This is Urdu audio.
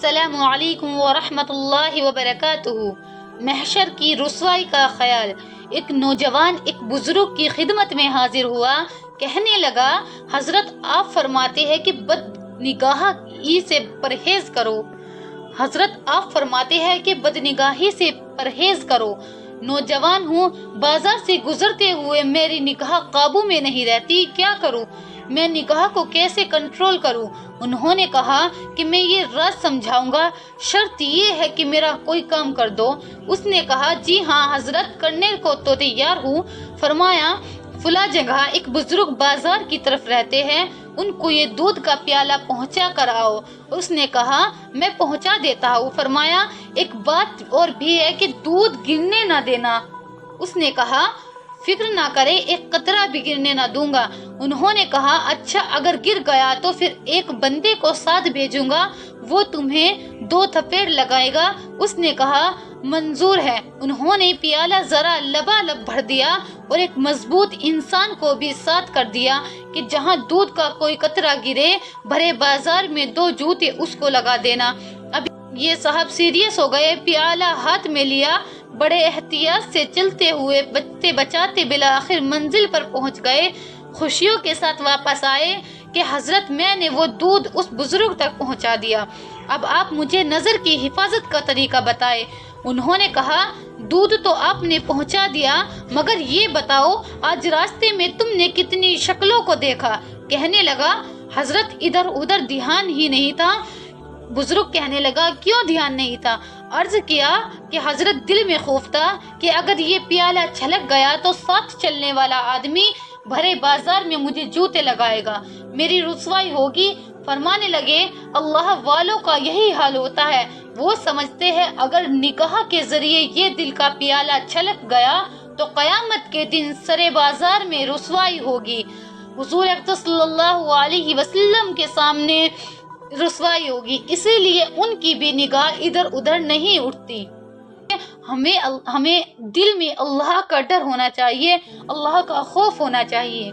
السلام علیکم ورحمۃ اللہ وبرکاتہ۔ محشر کی رسوائی کا خیال۔ ایک نوجوان ایک بزرگ کی خدمت میں حاضر ہوا، کہنے لگا، حضرت آپ فرماتے ہیں کہ بد نگاہی سے پرہیز کرو۔ حضرت آپ فرماتے ہیں کہ بد نگاہی سے پرہیز کرو۔ نوجوان ہوں، بازار سے گزرتے ہوئے میری نگاہ قابو میں نہیں رہتی، کیا کروں؟ میں نگاہ کو کیسے کنٹرول کروں؟ انہوں نے کہا کہ میں یہ راز سمجھاؤں گا، شرط یہ ہے کہ میرا کوئی کام کر دو۔ اس نے کہا، جی ہاں حضرت، کرنے کو تو تیار ہوں۔ فرمایا، فلاں جگہ ایک بزرگ بازار کی طرف رہتے ہیں، ان کو یہ دودھ کا پیالہ پہنچا کر آؤ۔ اس نے کہا، میں پہنچا دیتا ہوں۔ فرمایا، ایک بات اور بھی ہے کہ دودھ گرنے نہ دینا۔ اس نے کہا، فکر نہ کرے، ایک قطرہ بھی گرنے نہ دوں گا۔ انہوں نے کہا، اچھا اگر گر گیا تو پھر ایک بندے کو ساتھ بھیجوں گا، وہ تمہیں 2 تھپیڑ لگائے گا۔ اس نے کہا، منظور ہے۔ انہوں نے پیالہ ذرا لبالب بھر دیا اور ایک مضبوط انسان کو بھی ساتھ کر دیا کہ جہاں دودھ کا کوئی قطرہ گرے، بھرے بازار میں 2 جوتے اس کو لگا دینا۔ اب یہ صاحب سیریس ہو گئے، پیالہ ہاتھ میں لیا، بڑے احتیاط سے چلتے ہوئے بچتے بچاتے بالآخر منزل پر پہنچ گئے۔ خوشیوں کے ساتھ واپس آئے کہ حضرت میں نے وہ دودھ اس بزرگ تک پہنچا دیا، اب آپ مجھے نظر کی حفاظت کا طریقہ بتائے۔ انہوں نے کہا، دودھ تو آپ نے پہنچا دیا، مگر یہ بتاؤ آج راستے میں تم نے کتنی شکلوں کو دیکھا؟ کہنے لگا، حضرت ادھر ادھر دھیان ہی نہیں تھا۔ بزرگ کہنے لگا، کیوں دھیان نہیں تھا؟ عرض کیا کہ حضرت دل میں خوف تھا کہ اگر یہ پیالہ چھلک گیا تو ساتھ چلنے والا آدمی بھرے بازار میں مجھے جوتے لگائے گا، میری رسوائی ہوگی۔ فرمانے لگے، اللہ والوں کا یہی حال ہوتا ہے، وہ سمجھتے ہیں اگر نگاہ کے ذریعے یہ دل کا پیالہ چھلک گیا تو قیامت کے دن سرے بازار میں رسوائی ہوگی، حضور اقدس صلی اللہ علیہ وسلم کے سامنے رسوائی ہوگی، اسی لیے ان کی بھی نگاہ ادھر ادھر نہیں اٹھتی۔ ہمیں دل میں اللہ کا ڈر ہونا چاہیے، اللہ کا خوف ہونا چاہیے۔